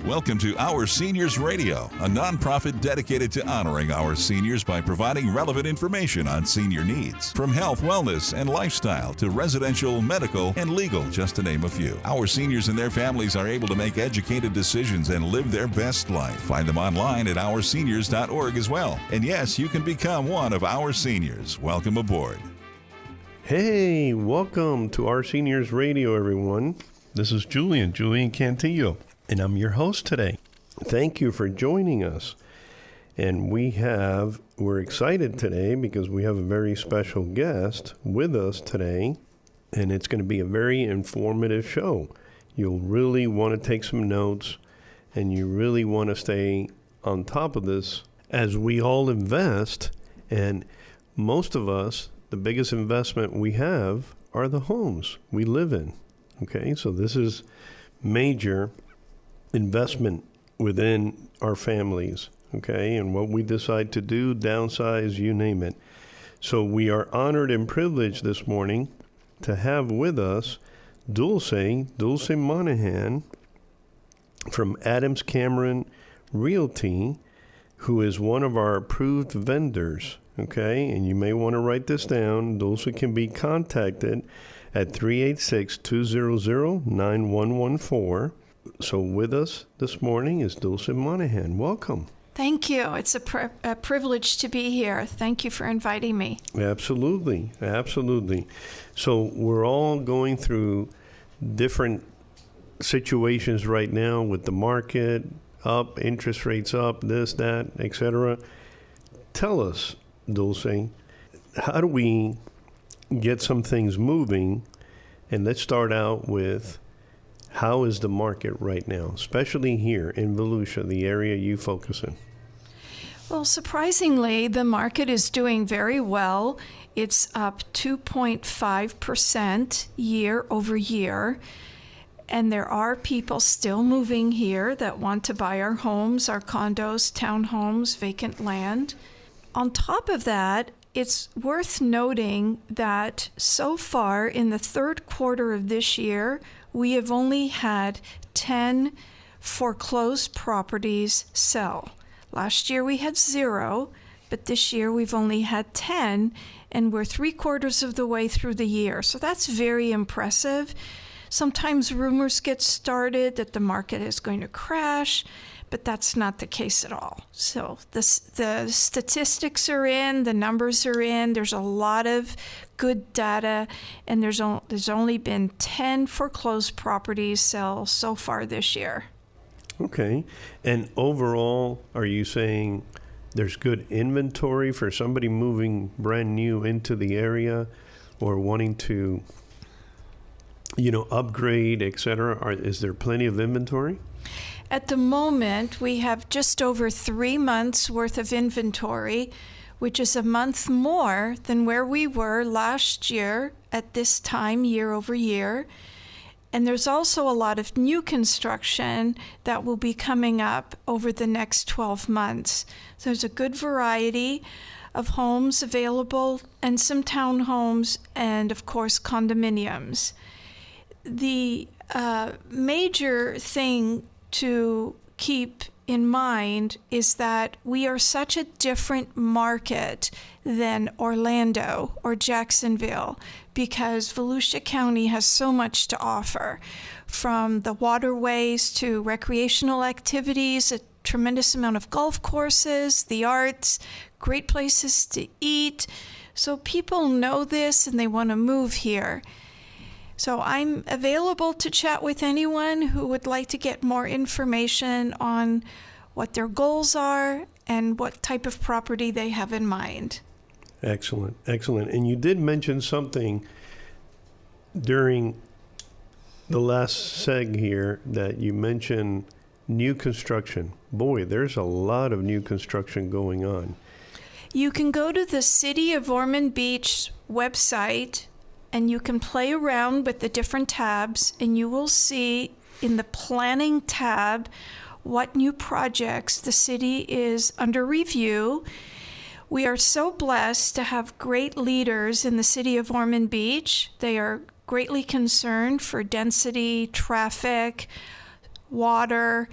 Welcome to OurSeniors Radio, a nonprofit dedicated to honoring our seniors by providing relevant information on senior needs. From health, wellness, and lifestyle to residential, medical, and legal, just to name a few. Our seniors and their families are able to make educated decisions and live their best life. Find them online at OurSeniors.org as well. And yes, you can become one of our seniors. Welcome aboard. Hey, welcome to OurSeniors Radio, everyone. This is Julian Cantillo, and I'm your host today. Thank you for joining us. And we're excited today because we have a very special guest with us today, and it's going to be a very informative show. You'll really want to take some notes, and you really want to stay on top of this as we all invest. And most of us, the biggest investment we have are the homes we live in. Okay, so this is major investment within our families, okay, and what we decide to do, downsize, you name it. So we are honored and privileged this morning to have with us Dulce Monahan from Adams Cameron Realty, who is one of our approved vendors, okay, and you may want to write this down. Dulce can be contacted at 386-200-9114. So with us this morning is Dulce Monahan. Welcome. Thank you. It's a privilege to be here. Thank you for inviting me. Absolutely. So we're all going through different situations right now with the market up, interest rates up, this, that, etc. Tell us, Dulce, how do we get some things moving? And let's start out with, how is the market right now, especially here in Volusia, the area you focus in? Well, surprisingly, the market is doing very well. It's up 2.5% year over year. And there are people still moving here that want to buy our homes, our condos, townhomes, vacant land. On top of that, it's worth noting that so far in the third quarter of this year, we have only had 10 foreclosed properties sell. Last year we had 0, but this year we've only had 10, and we're 3/4 of the way through the year. So that's very impressive. Sometimes rumors get started that the market is going to crash, but that's not the case at all. So the statistics are in, the numbers are in, there's a lot of good data, and there's only been 10 foreclosed properties sell so far this year. Okay. And overall, are you saying there's good inventory for somebody moving brand new into the area or wanting to, upgrade, etc.? Is there plenty of inventory? At the moment, we have just over 3 months worth of inventory, which is a month more than where we were last year at this time, year over year. And there's also a lot of new construction that will be coming up over the next 12 months. So there's a good variety of homes available, and some townhomes, and of course condominiums. The major thing to keep in mind is that we are such a different market than Orlando or Jacksonville, because Volusia County has so much to offer, from the waterways to recreational activities, a tremendous amount of golf courses, the arts, great places to eat. So people know this and they want to move here. So I'm available to chat with anyone who would like to get more information on what their goals are and what type of property they have in mind. Excellent. And you did mention something during the last seg here, that you mentioned new construction. Boy, there's a lot of new construction going on. You can go to the City of Ormond Beach website, and you can play around with the different tabs, and you will see in the planning tab what new projects the city is under review. We are so blessed to have great leaders in the City of Ormond Beach. They are greatly concerned for density, traffic, water,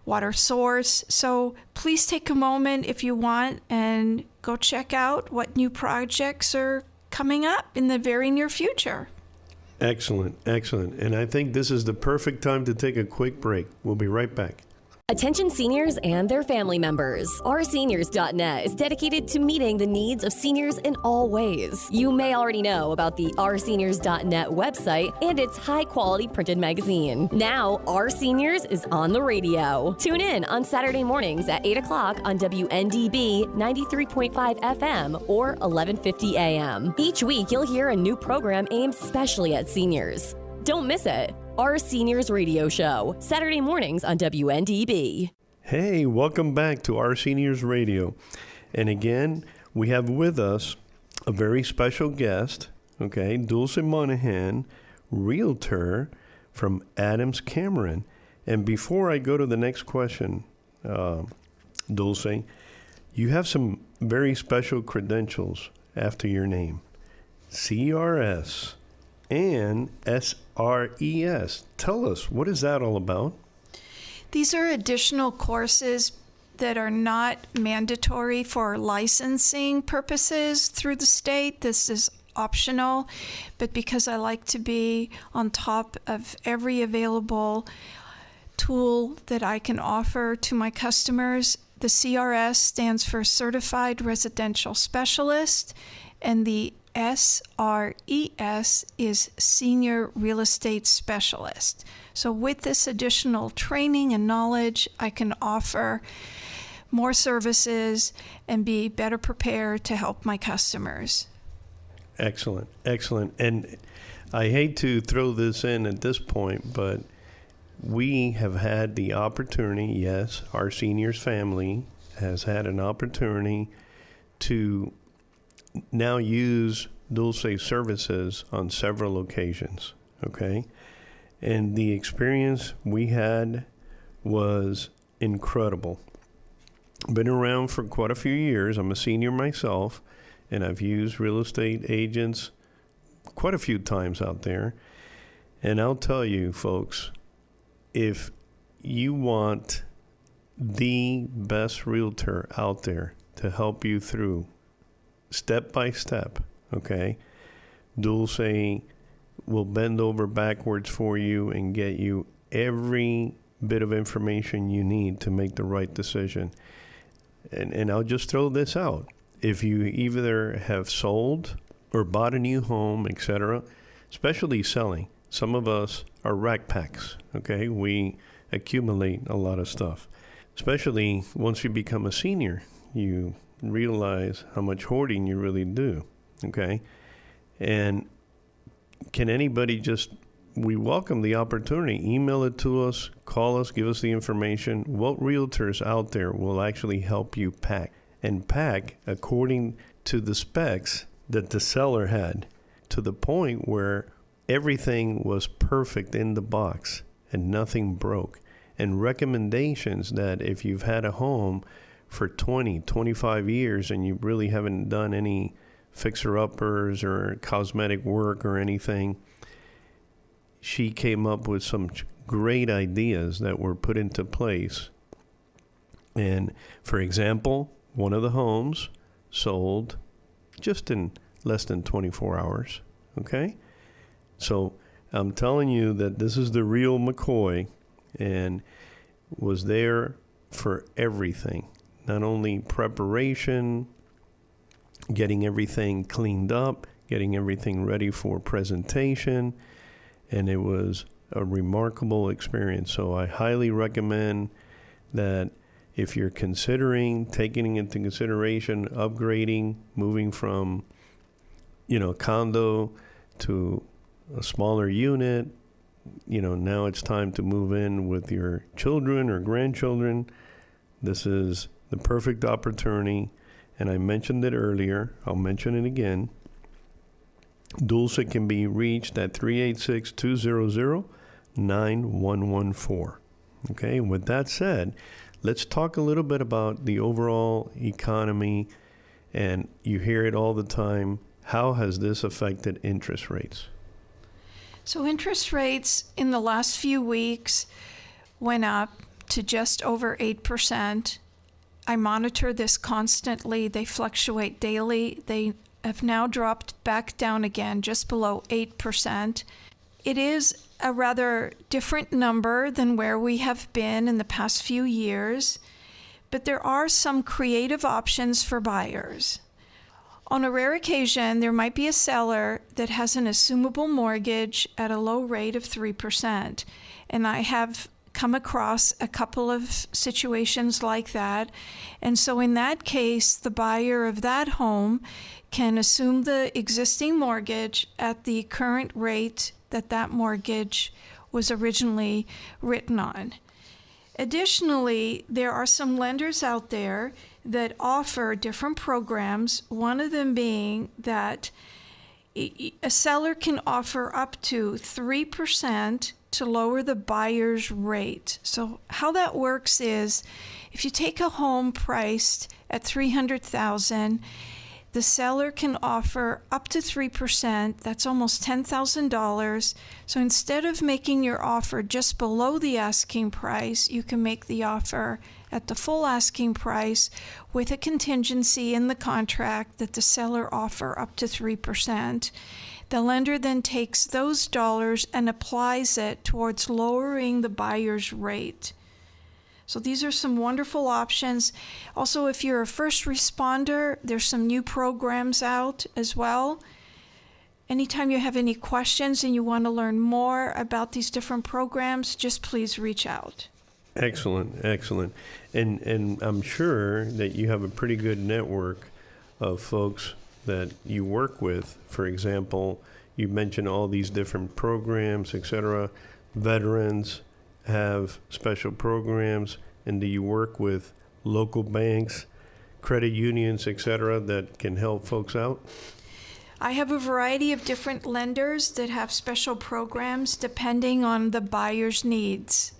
water source. So please take a moment if you want and go check out what new projects are coming up in the very near future. Excellent, excellent. And I think this is the perfect time to take a quick break. We'll be right back. Attention seniors and their family members. OurSeniors.net is dedicated to meeting the needs of seniors in all ways. You may already know about the OurSeniors.net website and its high-quality printed magazine. Now, Our Seniors is on the radio. Tune in on Saturday mornings at 8 o'clock on WNDB 93.5 FM or 1150 AM. Each week, you'll hear a new program aimed specially at seniors. Don't miss it. Our Seniors Radio Show, Saturday mornings on WNDB. Hey, welcome back to Our Seniors Radio. And again, we have with us a very special guest, okay, Dulce Monahan, Realtor from Adams Cameron. And before I go to the next question, Dulce, you have some very special credentials after your name. CRS and SRES. Tell us, what is that all about? These are additional courses that are not mandatory for licensing purposes through the state. This is optional, but because I like to be on top of every available tool that I can offer to my customers, the CRS stands for Certified Residential Specialist, and the SRES is Senior Real Estate Specialist. So with this additional training and knowledge, I can offer more services and be better prepared to help my customers. Excellent, excellent. And I hate to throw this in at this point, but we have had the opportunity, yes, our seniors family has had an opportunity to now use Dulce services on several occasions, okay? And the experience we had was incredible. Been around for quite a few years. I'm a senior myself, and I've used real estate agents quite a few times out there. And I'll tell you, folks, if you want the best realtor out there to help you through step by step, okay, Dulce will bend over backwards for you and get you every bit of information you need to make the right decision. And I'll just throw this out. If you either have sold or bought a new home, etc., especially selling, some of us are rack packs, okay? We accumulate a lot of stuff. Especially once you become a senior, you realize how much hoarding you really do, okay? And can anybody we welcome the opportunity. Email it to us, call us, give us the information. What realtors out there will actually help you pack according to the specs that the seller had, to the point where everything was perfect in the box and nothing broke. And recommendations that if you've had a home for 20, 25 years and you really haven't done any fixer-uppers or cosmetic work or anything, she came up with some great ideas that were put into place. And for example, one of the homes sold just in less than 24 hours, okay? So I'm telling you that this is the real McCoy, and was there for everything. Not only preparation, getting everything cleaned up, getting everything ready for presentation, and it was a remarkable experience. So I highly recommend that if you're considering taking into consideration upgrading, moving from, condo to a smaller unit, now it's time to move in with your children or grandchildren. This is the perfect opportunity. And I mentioned it earlier. I'll mention it again. Dulce can be reached at 386-200-9114. Okay, with that said, let's talk a little bit about the overall economy. And you hear it all the time. How has this affected interest rates? So interest rates in the last few weeks went up to just over 8%. I monitor this constantly. They fluctuate daily. They have now dropped back down again, just below 8%. It is a rather different number than where we have been in the past few years, but there are some creative options for buyers. On a rare occasion, there might be a seller that has an assumable mortgage at a low rate of 3%, and I have come across a couple of situations like that. And so in that case, the buyer of that home can assume the existing mortgage at the current rate that that mortgage was originally written on. Additionally, there are some lenders out there that offer different programs, one of them being that a seller can offer up to 3% to lower the buyer's rate. So how that works is if you take a home priced at $300,000, the seller can offer up to 3%. That's almost $10,000. So instead of making your offer just below the asking price, you can make the offer at the full asking price with a contingency in the contract that the seller offer up to 3%. The lender then takes those dollars and applies it towards lowering the buyer's rate. So these are some wonderful options. Also, if you're a first responder, there's some new programs out as well. Anytime you have any questions and you want to learn more about these different programs, just please reach out. Excellent, excellent. And I'm sure that you have a pretty good network of folks that you work with. For example, you mentioned all these different programs, etc. Veterans have special programs, and do you work with local banks, credit unions, etc., that can help folks out? I have a variety of different lenders that have special programs depending on the buyer's needs.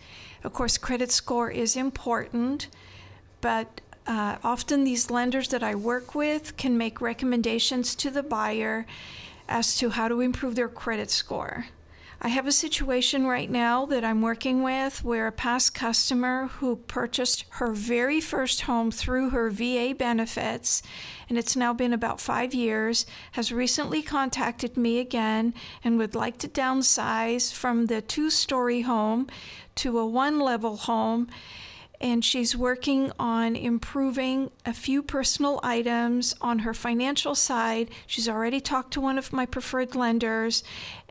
Of course, credit score is important, but often these lenders that I work with can make recommendations to the buyer as to how to improve their credit score. I have a situation right now that I'm working with where a past customer who purchased her very first home through her VA benefits, and it's now been about 5 years, has recently contacted me again and would like to downsize from the 2-story home to a 1-level home. And she's working on improving a few personal items on her financial side. She's already talked to one of my preferred lenders,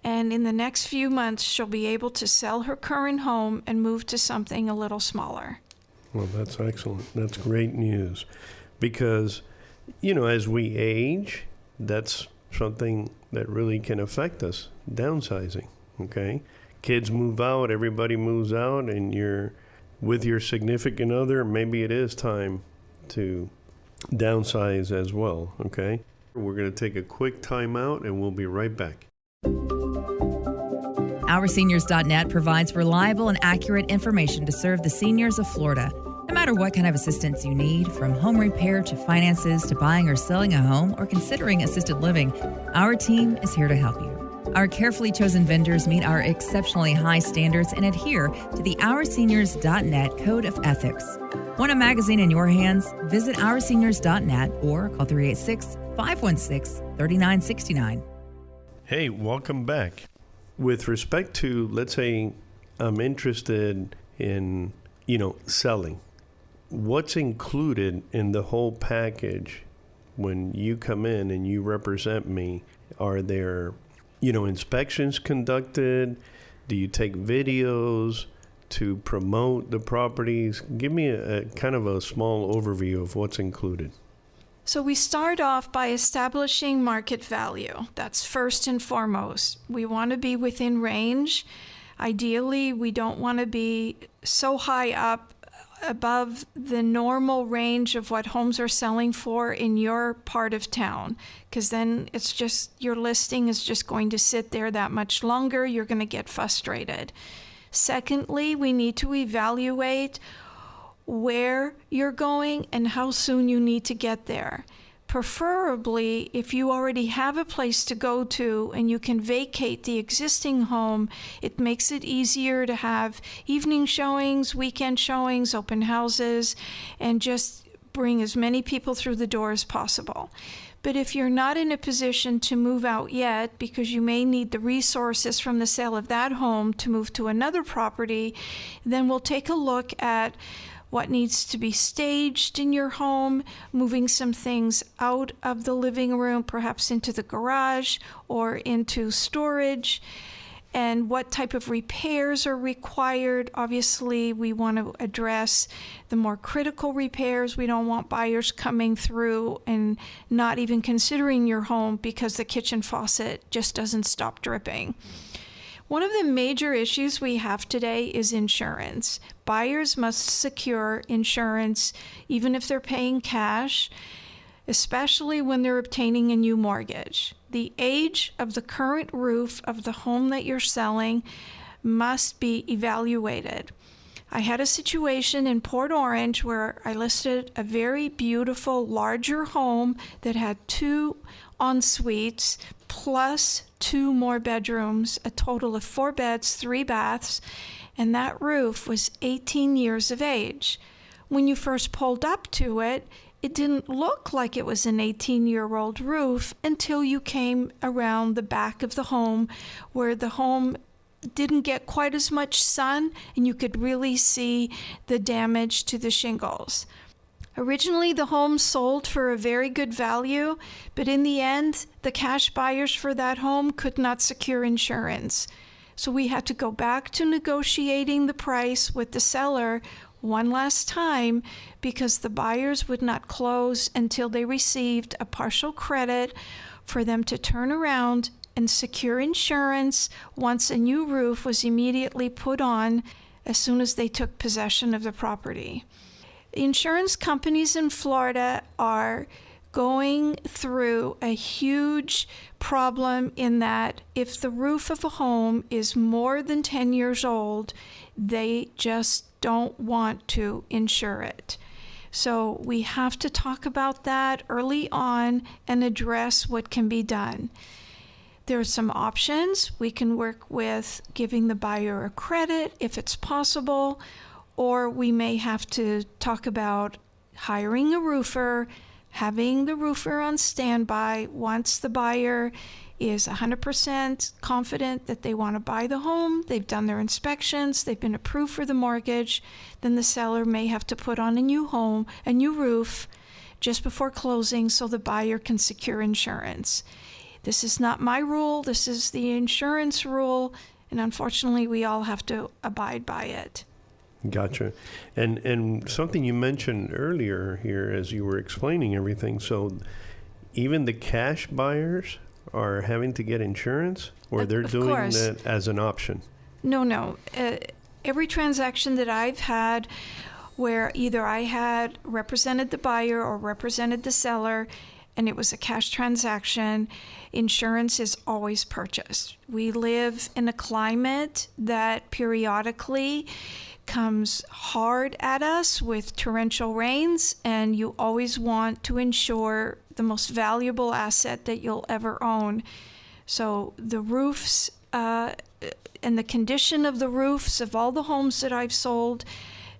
and in the next few months, she'll be able to sell her current home and move to something a little smaller. Well, that's excellent. That's great news. Because, as we age, that's something that really can affect us, downsizing, okay? Kids move out, everybody moves out, and you're with your significant other, maybe it is time to downsize as well, okay? We're going to take a quick time out, and we'll be right back. OurSeniors.net provides reliable and accurate information to serve the seniors of Florida. No matter what kind of assistance you need, from home repair to finances to buying or selling a home or considering assisted living, our team is here to help you. Our carefully chosen vendors meet our exceptionally high standards and adhere to the OurSeniors.net Code of Ethics. Want a magazine in your hands? Visit OurSeniors.net or call 386-516-3969. Hey, welcome back. With respect to, let's say, I'm interested in, selling. What's included in the whole package when you come in and you represent me? Are there inspections conducted? Do you take videos to promote the properties? Give me a kind of a small overview of what's included. So we start off by establishing market value. That's first and foremost. We want to be within range. Ideally, we don't want to be so high up above the normal range of what homes are selling for in your part of town, because then it's just, your listing is just going to sit there that much longer. You're going to get frustrated. Secondly, we need to evaluate where you're going and how soon you need to get there. Preferably, if you already have a place to go to and you can vacate the existing home, it makes it easier to have evening showings, weekend showings, open houses, and just bring as many people through the door as possible. But if you're not in a position to move out yet, because you may need the resources from the sale of that home to move to another property, then we'll take a look at what needs to be staged in your home, moving some things out of the living room, perhaps into the garage or into storage, and what type of repairs are required. Obviously, we want to address the more critical repairs. We don't want buyers coming through and not even considering your home because the kitchen faucet just doesn't stop dripping. One of the major issues we have today is insurance. Buyers must secure insurance even if they're paying cash, especially when they're obtaining a new mortgage. The age of the current roof of the home that you're selling must be evaluated. I had a situation in Port Orange where I listed a very beautiful, larger home that had 2 en-suites plus 2 more bedrooms, a total of 4 beds, 3 baths, and that roof was 18 years of age. When you first pulled up to it, it didn't look like it was an 18-year-old roof until you came around the back of the home where the home didn't get quite as much sun and you could really see the damage to the shingles. Originally, the home sold for a very good value, but in the end, the cash buyers for that home could not secure insurance. So we had to go back to negotiating the price with the seller one last time because the buyers would not close until they received a partial credit for them to turn around and secure insurance once a new roof was immediately put on as soon as they took possession of the property. Insurance companies in Florida are going through a huge problem in that if the roof of a home is more than 10 years old, they just don't want to insure it. So we have to talk about that early on and address what can be done. There are some options. We can work with giving the buyer a credit if it's possible, or we may have to talk about hiring a roofer, having the roofer on standby once the buyer is 100% confident that they want to buy the home, they've done their inspections, they've been approved for the mortgage, then the seller may have to put on a new roof just before closing so the buyer can secure insurance. This is not my rule, this is the insurance rule, and unfortunately we all have to abide by it. Gotcha. And something you mentioned earlier here as you were explaining everything, so even the cash buyers are having to get insurance, or they're doing that as an option? No. Every transaction that I've had where either I had represented the buyer or represented the seller and it was a cash transaction, insurance is always purchased. We live in a climate that periodically comes hard at us with torrential rains, and you always want to insure the most valuable asset that you'll ever own. So the roofs and the condition of the roofs of all the homes that I've sold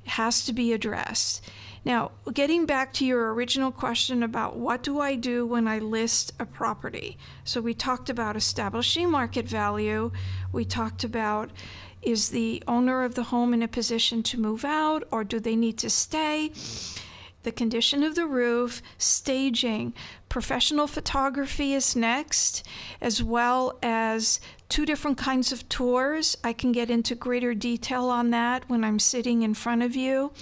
has to be addressed. Now, getting back to your original question about what do I do when I list a property? So we talked about establishing market value. We talked about, is the owner of the home in a position to move out, or do they need to stay? The condition of the roof, staging, professional photography is next, as well as 2 different kinds of tours. I can get into greater detail on that when I'm sitting in front of you.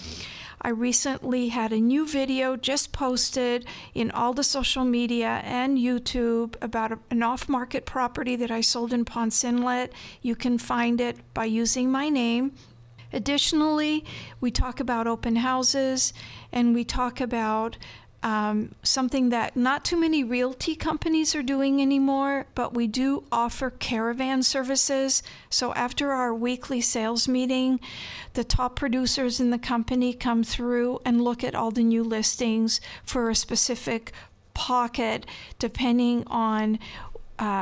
I recently had a new video just posted in all the social media and YouTube about an off-market property that I sold in Ponce Inlet. You can find it by using my name. Additionally, we talk about open houses, and we talk about something that not too many realty companies are doing anymore, but we do offer caravan services. So after our weekly sales meeting, the top producers in the company come through and look at all the new listings for a specific pocket depending on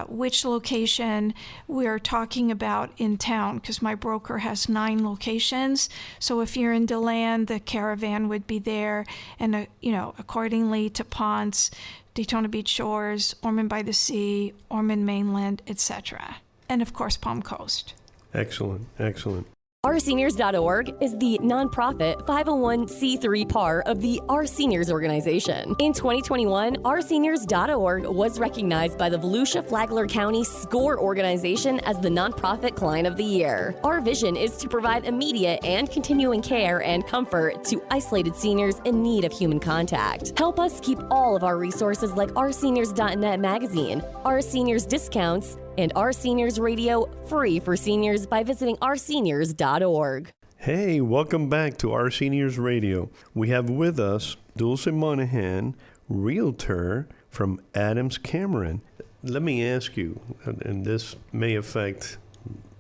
which location we're talking about in town, because my broker has 9 locations. So if you're in DeLand, the Caravan would be there, and accordingly to Ponce, Daytona Beach Shores, Ormond by the Sea, Ormond Mainland, etc., and of course Palm Coast. Excellent, excellent. OurSeniors.org is the nonprofit 501c3 part of the Our Seniors organization. In 2021, OurSeniors.org was recognized by the Volusia Flagler County SCORE organization as the Nonprofit Client of the Year. Our vision is to provide immediate and continuing care and comfort to isolated seniors in need of human contact. Help us keep all of our resources like OurSeniors.net magazine, Our Seniors discounts, and Our Seniors Radio free for seniors by visiting OurSeniors.org. Hey, welcome back to Our Seniors Radio. We have with us Dulce Monahan, Realtor from Adams Cameron. Let me ask you, and this may affect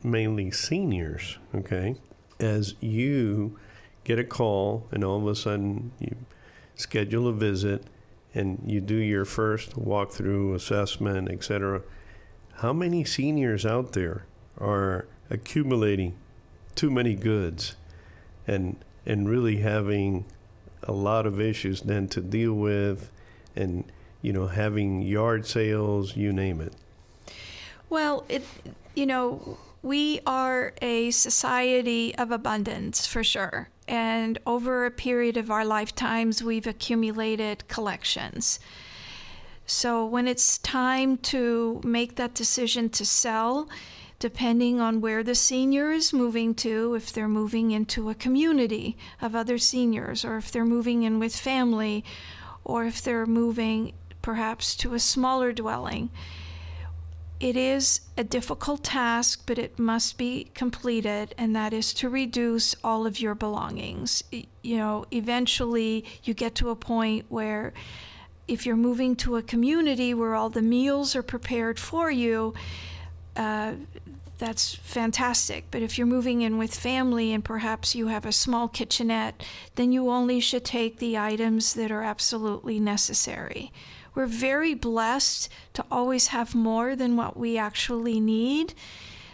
mainly seniors, okay? As you get a call and all of a sudden you schedule a visit and you do your first walkthrough assessment, etc., how many seniors out there are accumulating too many goods and really having a lot of issues then to deal with, and having yard sales, you name it? Well, we are a society of abundance for sure, and over a period of our lifetimes we've accumulated collections. So when it's time to make that decision to sell, depending on where the senior is moving to, if they're moving into a community of other seniors, or if they're moving in with family, or if they're moving perhaps to a smaller dwelling, it is a difficult task, but it must be completed, and that is to reduce all of your belongings. Eventually you get to a point where if you're moving to a community where all the meals are prepared for you, that's fantastic. But if you're moving in with family and perhaps you have a small kitchenette, then you only should take the items that are absolutely necessary. We're very blessed to always have more than what we actually need.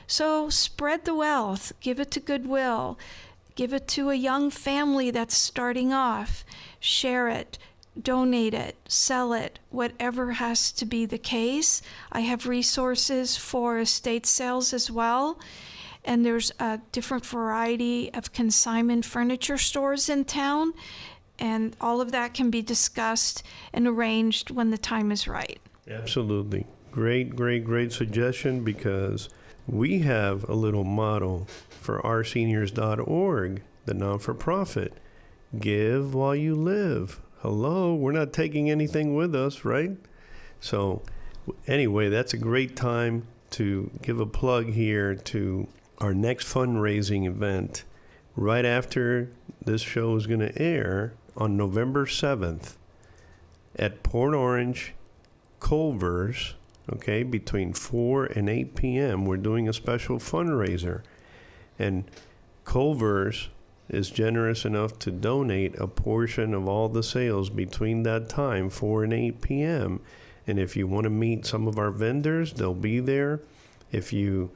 So spread the wealth, give it to Goodwill, give it to a young family that's starting off, share it, donate it, sell it, whatever has to be the case. I have resources for estate sales as well, and there's a different variety of consignment furniture stores in town, and all of that can be discussed and arranged when the time is right. Absolutely. Great suggestion, because we have a little motto for OurSeniors.org, the non-for-profit. Give while you live. Hello, we're not taking anything with us, right? So anyway, that's a great time to give a plug here to our next fundraising event right after this show is going to air on November 7th at Port Orange, Culver's, okay, between 4 and 8 p.m. We're doing a special fundraiser, and Culver's is generous enough to donate a portion of all the sales between that time, 4 and 8 p.m. And if you want to meet some of our vendors, they'll be there. If you've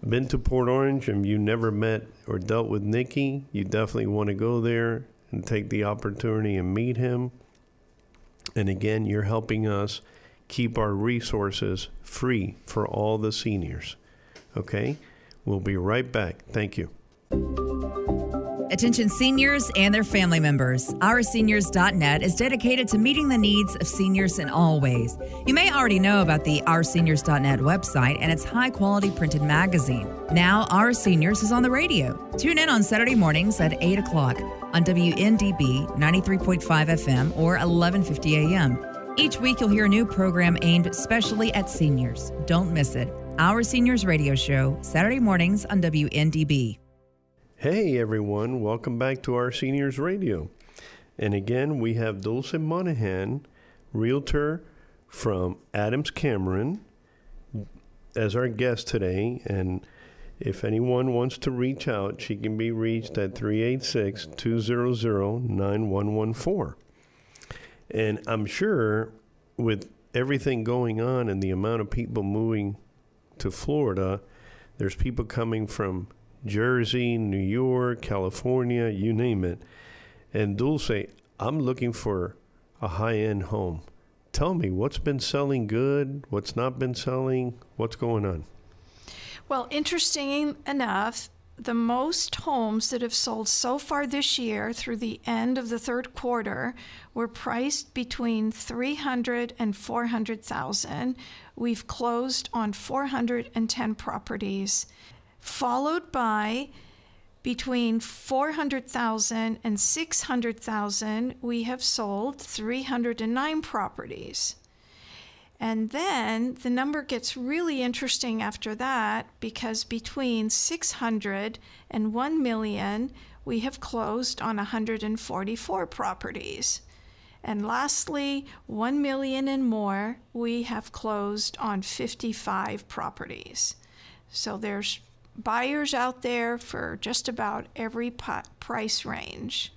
been to Port Orange and you never met or dealt with Nikki, you definitely want to go there and take the opportunity and meet him. And again, you're helping us keep our resources free for all the seniors. Okay? We'll be right back. Thank you. Attention seniors and their family members. OurSeniors.net is dedicated to meeting the needs of seniors in all ways. You may already know about the OurSeniors.net website and its high-quality printed magazine. Now, Our Seniors is on the radio. Tune in on Saturday mornings at 8 o'clock on WNDB 93.5 FM or 1150 AM. Each week, you'll hear a new program aimed specially at seniors. Don't miss it. Our Seniors Radio Show, Saturday mornings on WNDB. Hey everyone, welcome back to Our Seniors Radio. And again, we have Dulce Monahan, Realtor from Adams Cameron, as our guest today. And if anyone wants to reach out, she can be reached at 386-200-9114. And I'm sure with everything going on and the amount of people moving to Florida, there's people coming from Jersey, New York, California, you name it. And Dulce, I'm looking for a high-end home. Tell me, what's been selling good? What's not been selling? What's going on? Well, interesting enough, the most homes that have sold so far this year through the end of the third quarter were priced between $300,000 and $400,000. We've closed on 410 properties, followed by between $400,000 and $600,000. We have sold 309 properties. And then the number gets really interesting after that, because between $600,000 and $1 million, we have closed on 144 properties. And lastly, $1 million and more, we have closed on 55 properties. So there's buyers out there for just about every price range.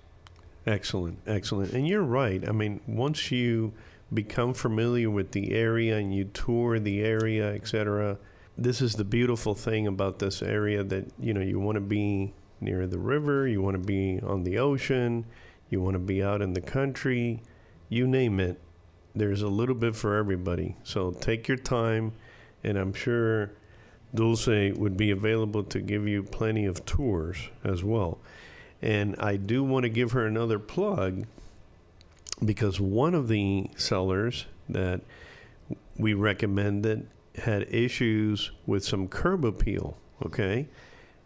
Excellent, excellent. And you're right. I mean, once you become familiar with the area and you tour the area, etc., this is the beautiful thing about this area, that you want to be near the river, you want to be on the ocean, you want to be out in the country, you name it. There's a little bit for everybody. So take your time, and I'm sure Dulce would be available to give you plenty of tours as well. And I do want to give her another plug, because one of the sellers that we recommended had issues with some curb appeal, okay?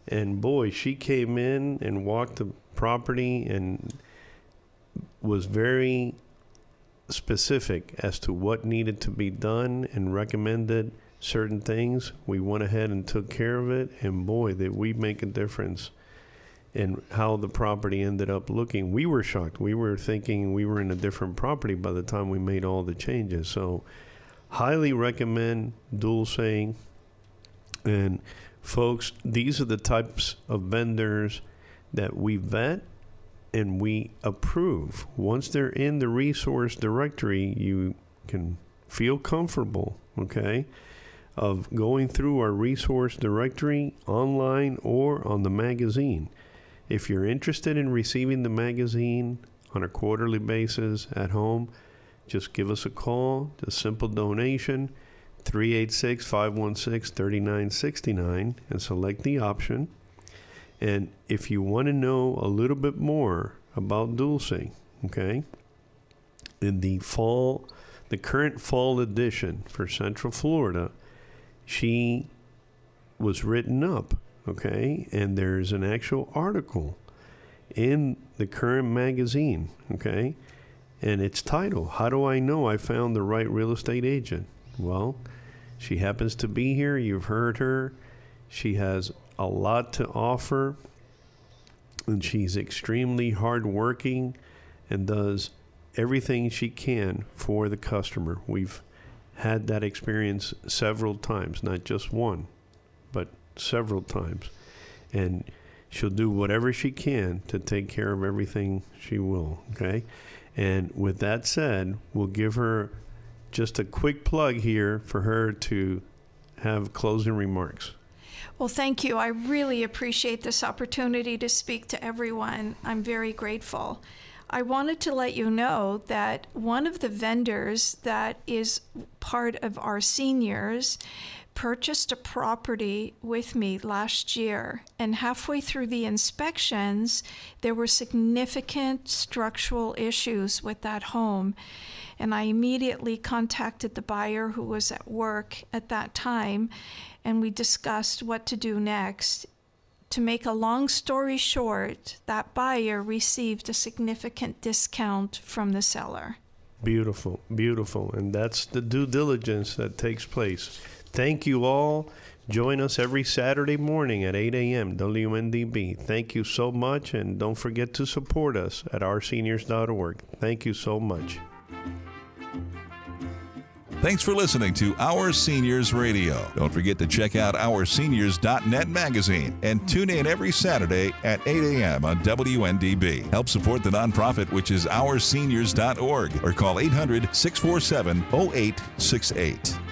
And boy, she came in and walked the property and was very specific as to what needed to be done and recommended certain things. We went ahead and took care of it, and boy, did we make a difference in how the property ended up looking. We were shocked. We were thinking we were in a different property by the time we made all the changes. So highly recommend Dulce. And folks, these are the types of vendors that we vet and we approve. Once they're in the resource directory, you can feel comfortable, okay, of going through our resource directory online or on the magazine. If you're interested in receiving the magazine on a quarterly basis at home, just give us a call, a simple donation, 386-516-3969, and select the option. And if you want to know a little bit more about Dulce, okay, in the current fall edition for Central Florida, she was written up, okay, and there's an actual article in the current magazine, okay, and it's titled, "How Do I Know I Found the Right Real Estate Agent?" Well, she happens to be here. You've heard her. She has a lot to offer, and she's extremely hardworking and does everything she can for the customer. We've had that experience several times, not just one, but several times. And she'll do whatever she can to take care of everything she will, okay? And with that said, we'll give her just a quick plug here for her to have closing remarks. Well, thank you. I really appreciate this opportunity to speak to everyone. I'm very grateful. I wanted to let you know that one of the vendors that is part of OurSeniors purchased a property with me last year, and halfway through the inspections, there were significant structural issues with that home. And I immediately contacted the buyer, who was at work at that time, and we discussed what to do next. To make a long story short, that buyer received a significant discount from the seller. Beautiful, beautiful. And that's the due diligence that takes place. Thank you all. Join us every Saturday morning at 8 a.m. WNDB. Thank you so much, and don't forget to support us at OurSeniors.org. Thank you so much. Thanks for listening to Our Seniors Radio. Don't forget to check out OurSeniors.net magazine and tune in every Saturday at 8 a.m. on WNDB. Help support the nonprofit, which is OurSeniors.org, or call 800-647-0868.